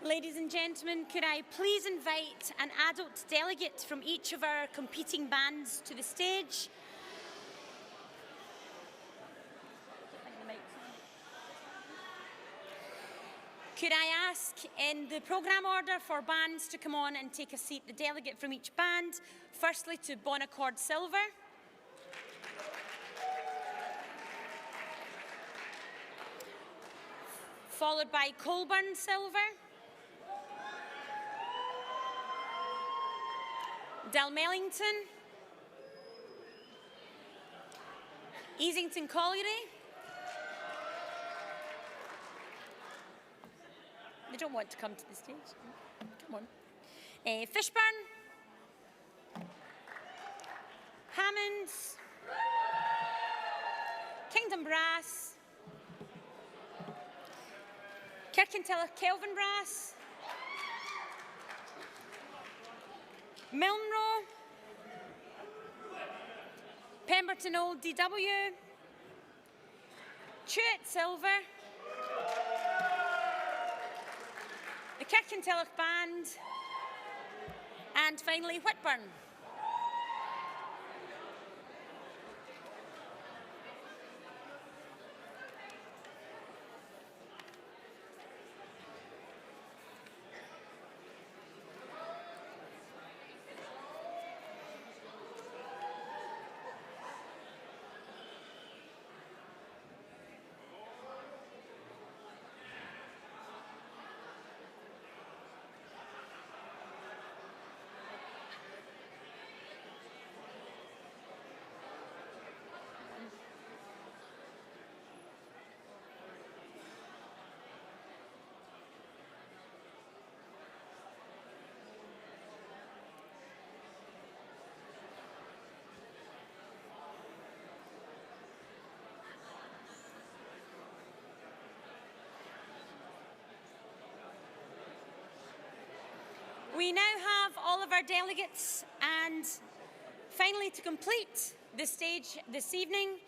Ladies and gentlemen, could I please invite an adult delegate from each of our competing bands to the stage? Could I ask, in the programme order, for bands to come on and take a seat? The delegate from each band, firstly to Bonaccord Silver, followed by Colburn Silver, Dalmellington, Easington Colliery. They don't want to come to the stage. Come on. Fishburn, Hammonds, Kingdom Brass, Kirkintilloch Kelvin Brass, Milnrow, Pemberton Old DW, Chewett Silver, the Kirkintilloch Band, and finally Whitburn. We now have all of our delegates, and finally, to complete the stage this evening,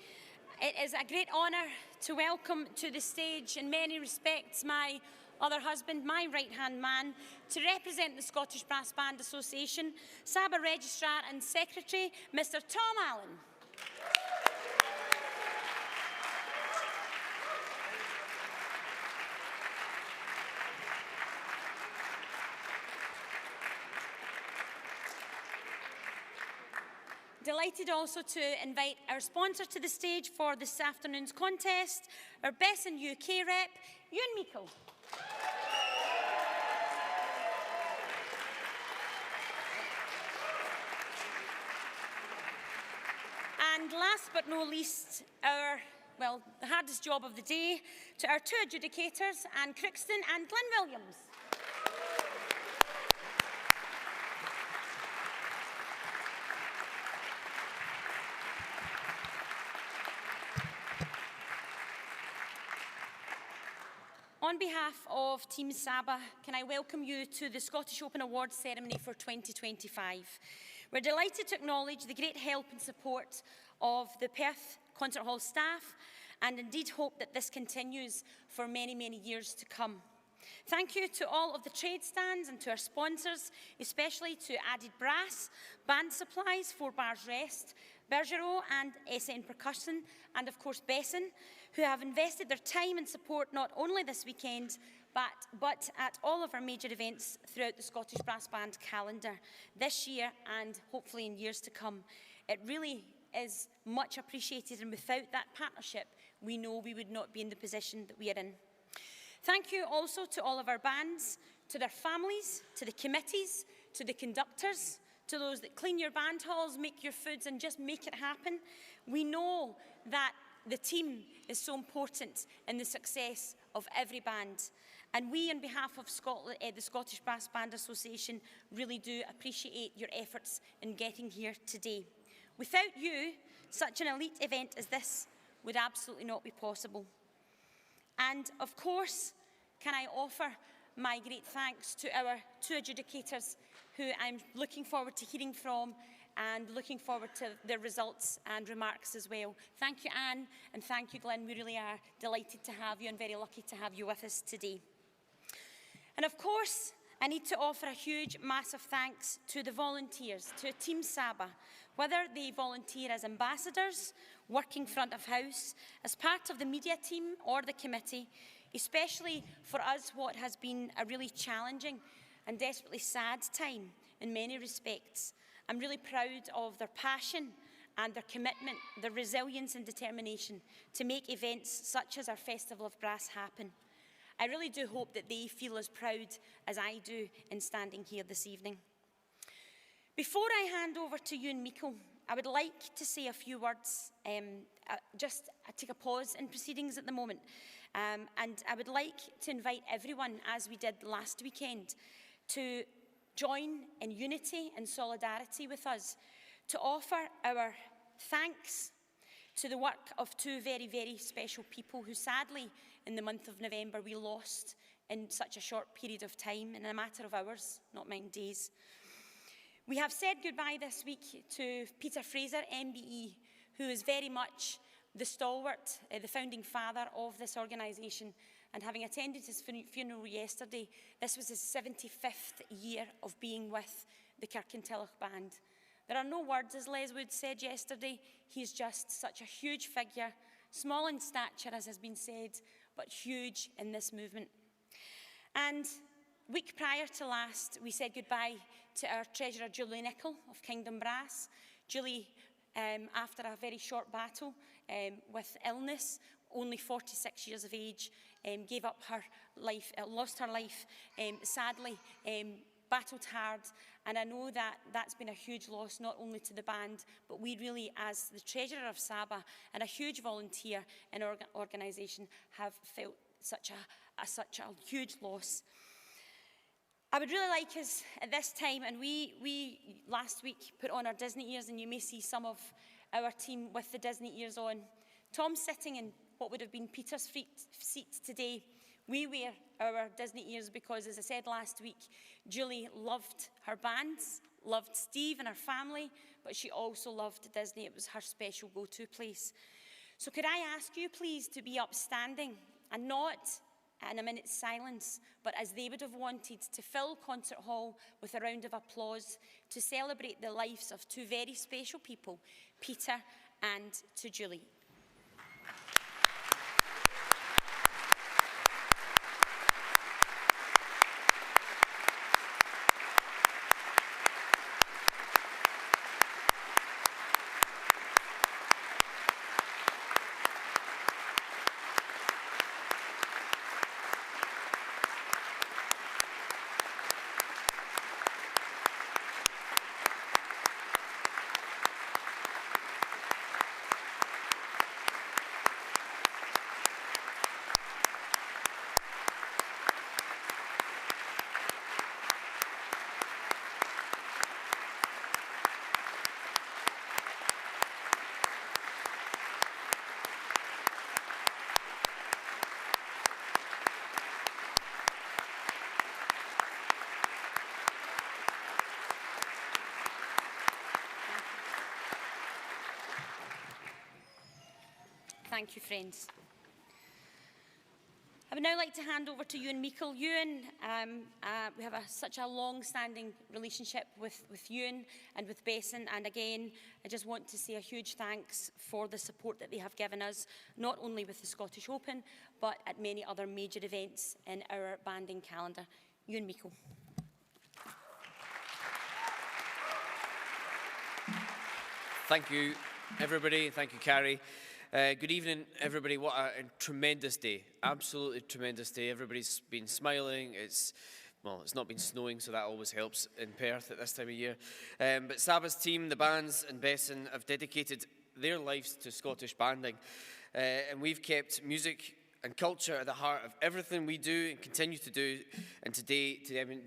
it is a great honour to welcome to the stage, in many respects, my other husband, my right-hand man, to represent the Scottish Brass Band Association, SABA Registrar and Secretary, Mr. Tom Allen. Delighted also to invite our sponsor to the stage for this afternoon's contest, our Besson UK rep, Ewan Meikle. And last but not least, the hardest job of the day, to our two adjudicators, Anne Crookston and Glenn Williams. On behalf of Team SABA, can I welcome you to the Scottish Open Awards ceremony for 2025. We're delighted to acknowledge the great help and support of the Perth Concert Hall staff, and indeed hope that this continues for many, many years to come. Thank you to all of the trade stands and to our sponsors, especially to Added Brass, Band Supplies, 4 Bars Rest, Bergeron and SN Percussion, and of course Besson, who have invested their time and support not only this weekend, but at all of our major events throughout the Scottish Brass Band calendar this year and hopefully in years to come. It really is much appreciated, and without that partnership, we know we would not be in the position that we are in. Thank you also to all of our bands, to their families, to the committees, to the conductors, to those that clean your band halls, make your foods and just make it happen. We know that the team is so important in the success of every band. And we, on behalf of the Scottish Brass Band Association, really do appreciate your efforts in getting here today. Without you, such an elite event as this would absolutely not be possible. And of course, can I offer my great thanks to our two adjudicators who I'm looking forward to hearing from and looking forward to their results and remarks as well. Thank you, Anne, and thank you, Glenn. We really are delighted to have you and very lucky to have you with us today. And of course, I need to offer a huge, massive thanks to the volunteers, to Team Saba, whether they volunteer as ambassadors, working front of house, as part of the media team or the committee, especially for us what has been a really challenging and desperately sad time in many respects. I'm really proud of their passion and their commitment, their resilience and determination to make events such as our Festival of Brass happen. I really do hope that they feel as proud as I do in standing here this evening. Before I hand over to you and Mikko, I would like to say a few words, just take a pause in proceedings at the moment. And I would like to invite everyone, as we did last weekend, to join in unity and solidarity with us, to offer our thanks to the work of two very, very special people who sadly, in the month of November, we lost in such a short period of time, in a matter of hours, not mind days. We have said goodbye this week to Peter Fraser, MBE, who is very much the stalwart, the founding father of this organisation. And having attended his funeral yesterday, this was his 75th year of being with the Kirkintilloch Band. There are no words, as Les Wood said yesterday. He is just such a huge figure, small in stature, as has been said, but huge in this movement. And week prior to last, we said goodbye to our treasurer, Julie Nicholl of Kingdom Brass. Julie, after a very short battle with illness, only 46 years of age, gave up her life, lost her life, sadly, battled hard, and I know that that's been a huge loss, not only to the band, but we really, as the treasurer of Saba and a huge volunteer in our organisation, have felt such a huge loss. I would really like us at this time, and we last week put on our Disney ears, and you may see some of our team with the Disney ears on. Tom's sitting in what would have been Peter's seat today. We wear our Disney ears because, as I said last week, Julie loved her bands, loved Steve and her family, but she also loved Disney. It was her special go-to place. So could I ask you please to be upstanding, and not in a minute's silence, but as they would have wanted, to fill Concert Hall with a round of applause to celebrate the lives of two very special people, Peter and to Julie. Thank you, friends. I would now like to hand over to Ewan Meikle. Ewan, we have such a long-standing relationship with Ewan and with Besson, and again, I just want to say a huge thanks for the support that they have given us, not only with the Scottish Open, but at many other major events in our banding calendar. Ewan Meikle. Thank you, everybody. Thank you, Carrie. Good evening, everybody. What a tremendous day. Absolutely tremendous day. Everybody's been smiling. It's not been snowing, so that always helps in Perth at this time of year. But Saba's team, the bands and Besson, have dedicated their lives to Scottish banding. And we've kept music and culture at the heart of everything we do and continue to do. And today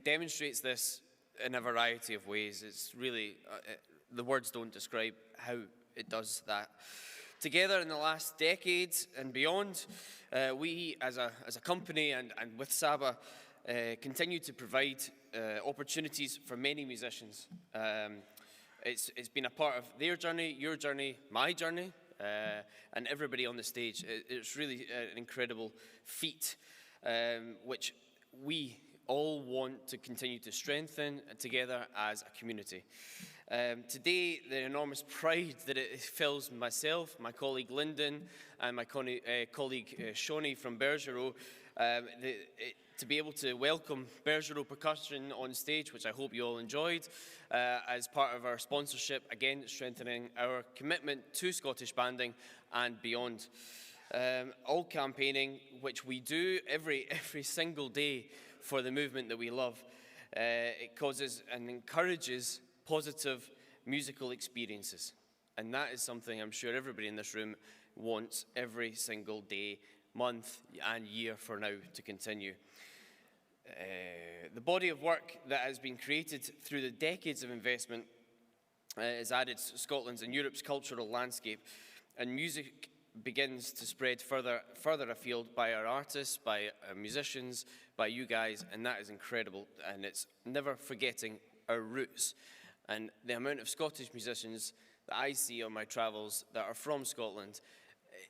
demonstrates this in a variety of ways. It's really, the words don't describe how it does that. Together in the last decades and beyond, we as a company and with Saba continue to provide opportunities for many musicians. It's been a part of their journey, your journey, my journey, and everybody on the stage. It's really an incredible feat, which we all want to continue to strengthen together as a community. Today, the enormous pride that it fills myself, my colleague Lyndon, and my colleague Shoni from Bergeron, to be able to welcome Bergeron Percussion on stage, which I hope you all enjoyed, as part of our sponsorship, again, strengthening our commitment to Scottish banding and beyond. All campaigning, which we do every single day for the movement that we love. It causes and encourages positive musical experiences. And that is something I'm sure everybody in this room wants every single day, month and year for now to continue. The body of work that has been created through the decades of investment has added Scotland's and Europe's cultural landscape, and music begins to spread further afield by our artists, by our musicians, by you guys, and that is incredible. And it's never forgetting our roots. And the amount of Scottish musicians that I see on my travels that are from Scotland,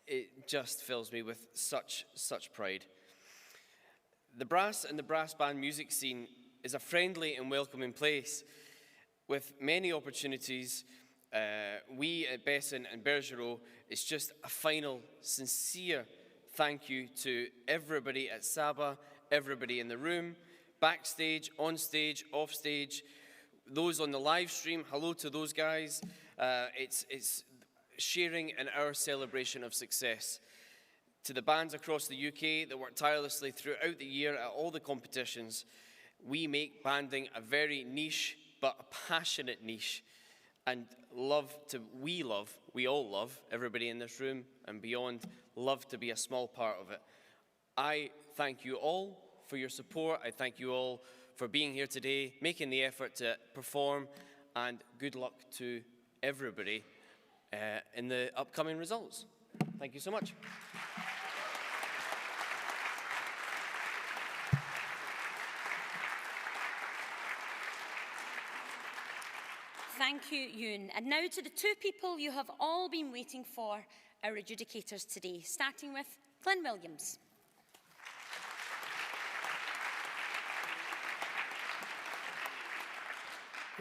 it just fills me with such pride. The brass and the brass band music scene is a friendly and welcoming place with many opportunities. We at Besson and Bergeron, it's just a final, sincere thank you to everybody at Saba, everybody in the room, backstage, on stage, off stage, those on the live stream, hello to those guys. It's sharing in our celebration of success. To the bands across the UK that work tirelessly throughout the year at all the competitions, we make banding a very niche but a passionate niche. And we all love, everybody in this room and beyond, love to be a small part of it. I thank you all for your support. I thank you all for being here today, making the effort to perform, and good luck to everybody in the upcoming results. Thank you so much. Thank you, Ewan. And now to the two people you have all been waiting for, our adjudicators today, starting with Glenn Williams.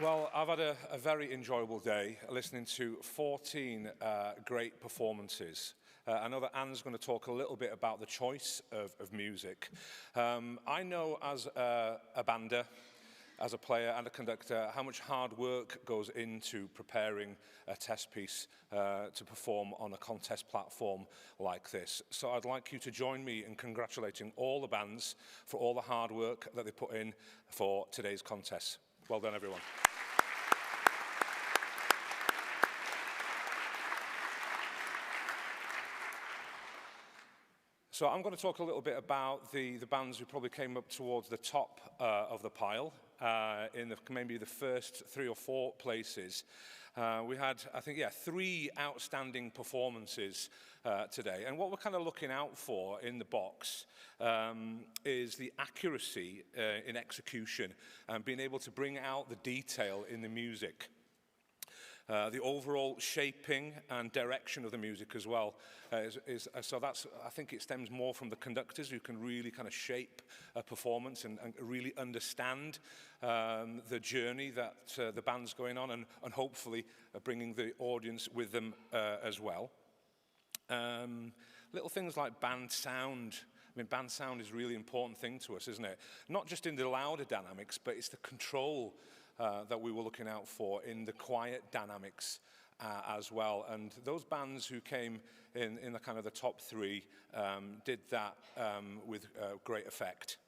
Well, I've had a very enjoyable day listening to 14 great performances. I know that Anne's going to talk a little bit about the choice of music. I know as a bander, as a player and a conductor, how much hard work goes into preparing a test piece to perform on a contest platform like this. So I'd like you to join me in congratulating all the bands for all the hard work that they put in for today's contest. Well done, everyone. So I'm going to talk a little bit about the bands who probably came up towards the top of the pile in maybe the first 3 or 4 places. We had, I think, 3 outstanding performances today. And what we're kind of looking out for in the box is the accuracy in execution and being able to bring out the detail in the music. The overall shaping and direction of the music as well. So that's, I think it stems more from the conductors who can really kind of shape a performance and really understand the journey that the band's going on and hopefully bringing the audience with them as well. Little things like band sound. I mean, band sound is a really important thing to us, isn't it? Not just in the louder dynamics, but it's the control that we were looking out for in the quiet dynamics as well. And those bands who came in the kind of the top 3 did that with great effect.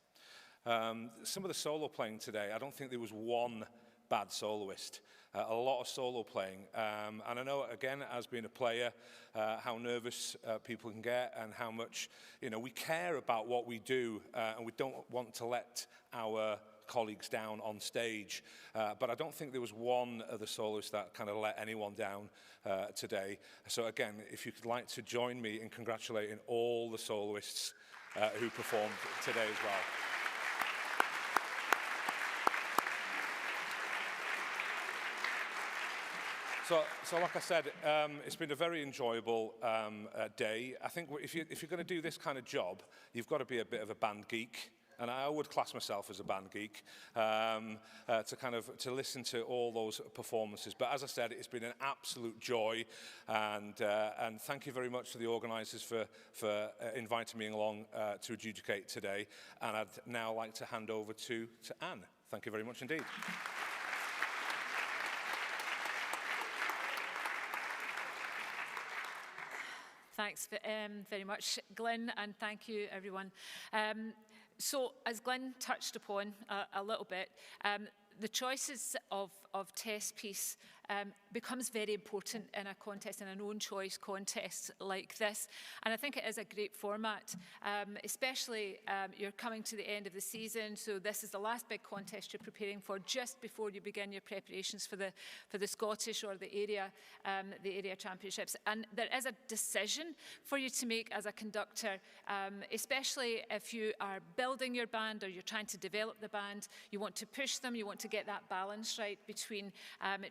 Some of the solo playing today, I don't think there was one bad soloist. A lot of solo playing. And I know, again, as being a player, how nervous people can get and how much, we care about what we do and we don't want to let our colleagues down on stage. But I don't think there was one of the soloists that kind of let anyone down today. So again, if you could like to join me in congratulating all the soloists who performed today as well. So like I said, it's been a very enjoyable day. I think if you're going to do this kind of job, you've got to be a bit of a band geek. and I would class myself as a band geek, to listen to all those performances. But as I said, it's been an absolute joy, and thank you very much to the organisers for inviting me along to Adjudicate today. And I'd now like to hand over to Anne. Thank you very much indeed. Thanks very much, Glenn, and thank you, everyone. So, as Glenn touched upon a little bit, the choices of test piece becomes very important in a contest, in an own choice contest like this. And I think it is a great format, especially you're coming to the end of the season, so this is the last big contest you're preparing for just before you begin your preparations for the Scottish or the area championships. And there is a decision for you to make as a conductor, especially if you are building your band or you're trying to develop the band. You want to push them, you want to get that balance right between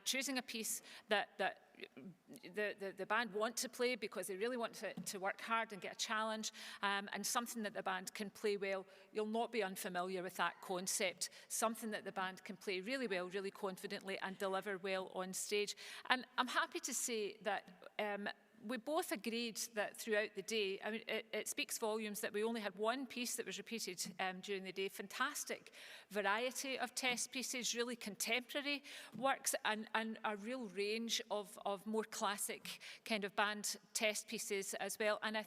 choosing a piece that the band want to play because they really want to work hard and get a challenge, and something that the band can play well. You'll not be unfamiliar with that concept. Something that the band can play really well, really confidently, and deliver well on stage. And I'm happy to say that we both agreed that throughout the day, I mean, it speaks volumes that we only had one piece that was repeated during the day. Fantastic variety of test pieces, really contemporary works, and a real range of more classic kind of band test pieces as well. And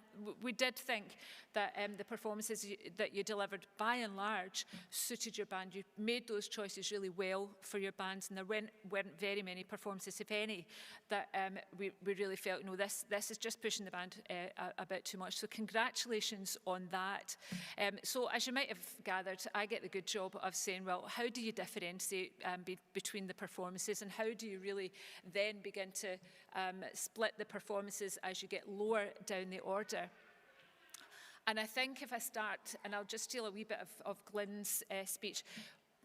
we did think that the performances that you delivered, by and large, suited your band. You made those choices really well for your bands, and there weren't very many performances, if any, that we really felt, no, this is just pushing the band a bit too much. So congratulations on that. So as you might have gathered, I get the good job of saying, well, how do you differentiate between the performances, and how do you really then begin to split the performances as you get lower down the order? And I think if I start, and I'll just steal a wee bit of Glenn's speech,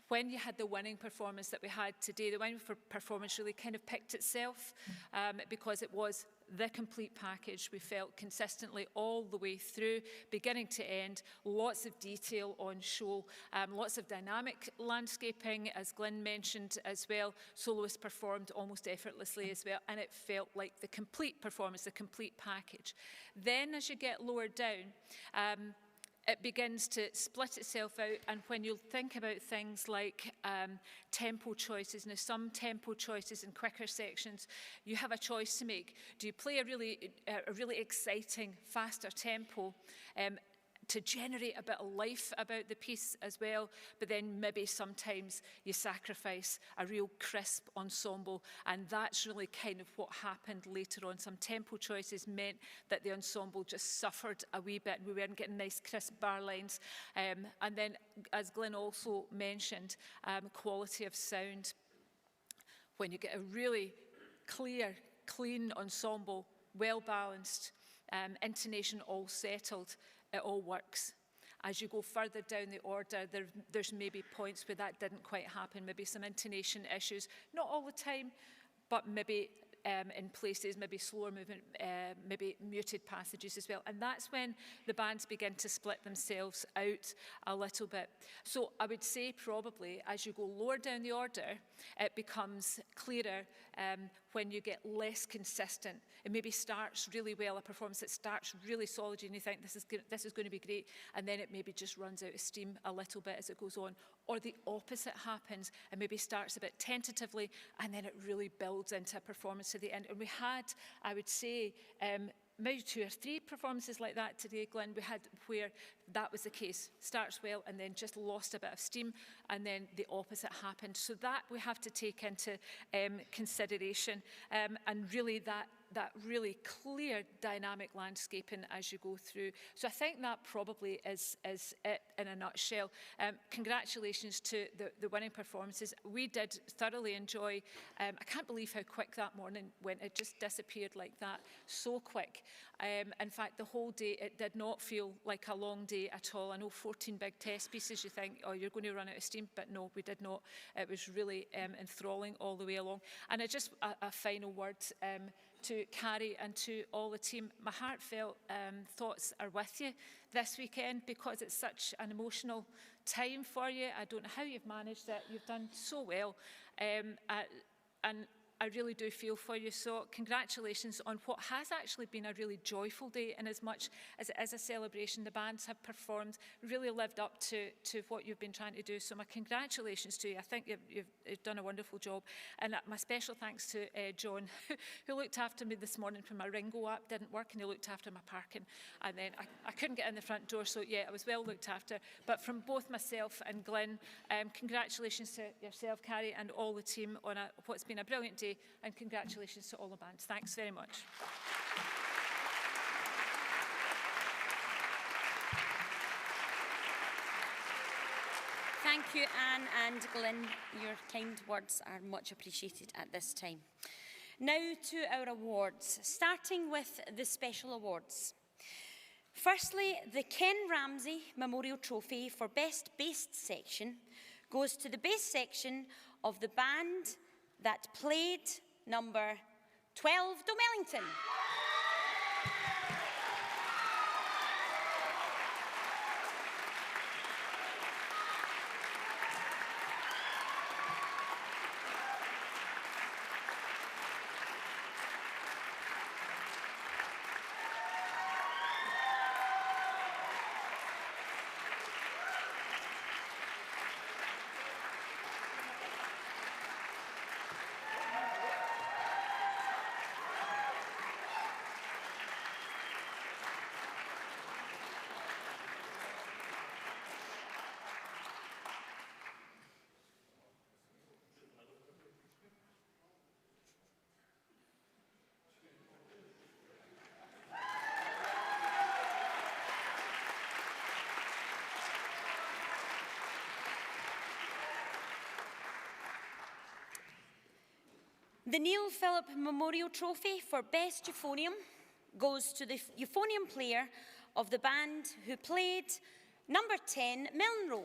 when you had the winning performance that we had today, the winning performance really kind of picked itself because it was the complete package. We felt consistently all the way through, beginning to end, lots of detail on show, lots of dynamic landscaping, as Glenn mentioned as well. Soloists performed almost effortlessly as well, and it felt like the complete performance, the complete package. Then as you get lower down, it begins to split itself out, and when you think about things like tempo choices, now some tempo choices in quicker sections, you have a choice to make. Do you play a really exciting, faster tempo to generate a bit of life about the piece as well, but then maybe sometimes you sacrifice a real crisp ensemble, and that's really kind of what happened later on. Some tempo choices meant that the ensemble just suffered a wee bit. We weren't getting nice crisp bar lines. And then, as Glenn also mentioned, quality of sound. When you get a really clear, clean ensemble, well balanced, intonation all settled, it all works. As you go further down the order, there's maybe points where that didn't quite happen, maybe some intonation issues, not all the time, but maybe in places, maybe slower movement, maybe muted passages as well. And that's when the bands begin to split themselves out a little bit. So I would say probably as you go lower down the order, it becomes clearer when you get less consistent. It maybe starts really well, a performance that starts really solid, and you think this is going to be great, and then it maybe just runs out of steam a little bit as it goes on. Or the opposite happens, and maybe starts a bit tentatively, and then it really builds into a performance at the end. And we had, I would say, maybe 2 or 3 performances like that today, Glenn. We had where that was the case. Starts well and then just lost a bit of steam, and then the opposite happened. So that we have to take into consideration, and really that really clear dynamic landscaping as you go through. So I think that probably is it in a nutshell. Congratulations to the winning performances. We did thoroughly enjoy. I can't believe how quick that morning went. It just disappeared like that, so quick. In fact, the whole day, it did not feel like a long day at all. I know 14 big test pieces, you think, oh, you're going to run out of steam, but no, we did not. It was really enthralling all the way along. And just a final word to Carrie and to all the team. My heartfelt thoughts are with you this weekend because it's such an emotional time for you. I don't know how you've managed it. You've done so well. And I really do feel for you. So congratulations on what has actually been a really joyful day, and as much as it is a celebration, the bands have performed, really lived up to what you've been trying to do. So my congratulations to you. I think you've done a wonderful job. And my special thanks to John, who looked after me this morning when my Ringo app didn't work, and he looked after my parking. And then I couldn't get in the front door, so yeah, I was well looked after. But from both myself and Glenn, congratulations to yourself, Carrie, and all the team on what's been a brilliant day, and congratulations to all the bands. Thanks very much. Thank you, Anne and Glenn. Your kind words are much appreciated at this time. Now to our awards, starting with the special awards. Firstly, the Ken Ramsey Memorial Trophy for Best Bass Section goes to the bass section of the band that played number 12, Domellington. The Neil Phillip Memorial Trophy for Best Euphonium goes to the euphonium player of the band who played number 10, Milnrow.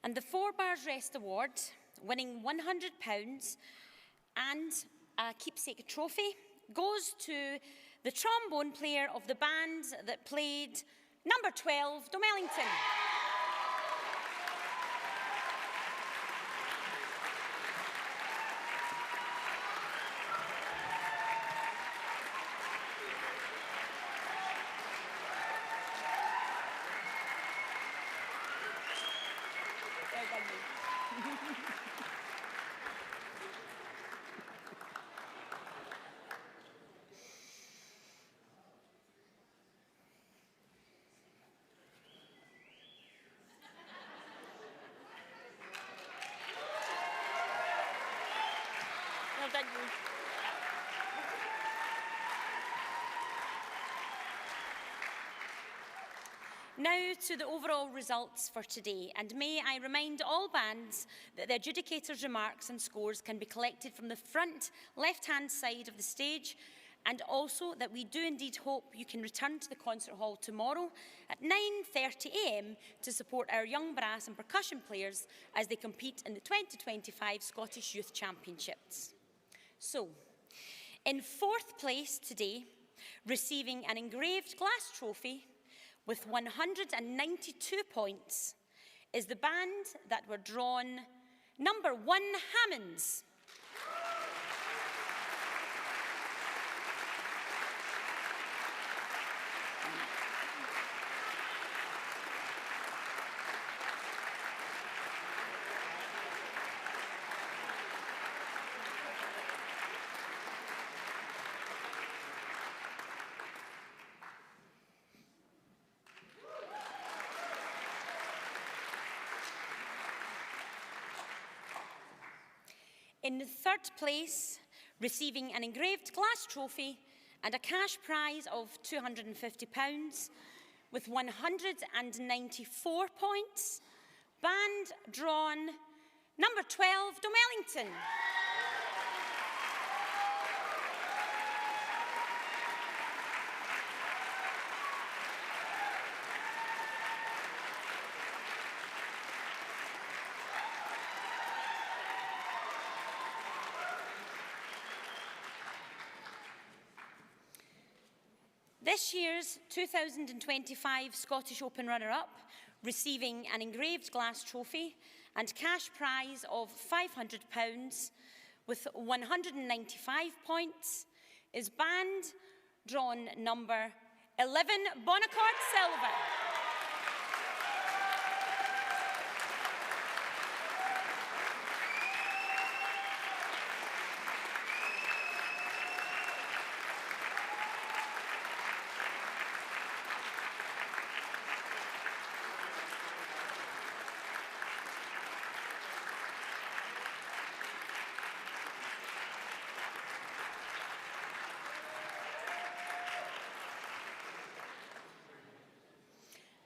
And the 4 Bars Rest Award, winning £100 and a keepsake trophy, goes to the trombone player of the band that played number 12, Domellington. Well done, you. Now to the overall results for today, and may I remind all bands that the Adjudicators' remarks and scores can be collected from the front left-hand side of the stage, and also that we do indeed hope you can return to the concert hall tomorrow at 9:30 AM to support our young brass and percussion players as they compete in the 2025 Scottish Youth Championships. So, in 4th place today, receiving an engraved glass trophy with 192 points, is the band that were drawn number 1, Hammonds. In the third place, receiving an engraved glass trophy and a cash prize of £250 with 194 points, band drawn number 12, Wellington. This year's 2025 Scottish Open runner-up, receiving an engraved glass trophy and cash prize of £500 with 195 points, is band drawn number 11, Bonaccord Silver.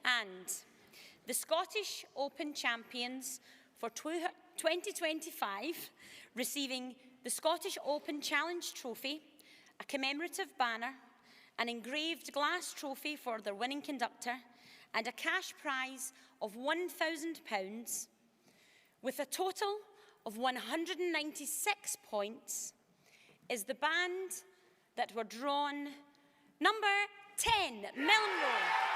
And the Scottish Open champions for 2025, receiving the Scottish Open Challenge Trophy, a commemorative banner, an engraved glass trophy for their winning conductor, and a cash prize of £1,000, with a total of 196 points, is the band that were drawn number 10, Milnrow.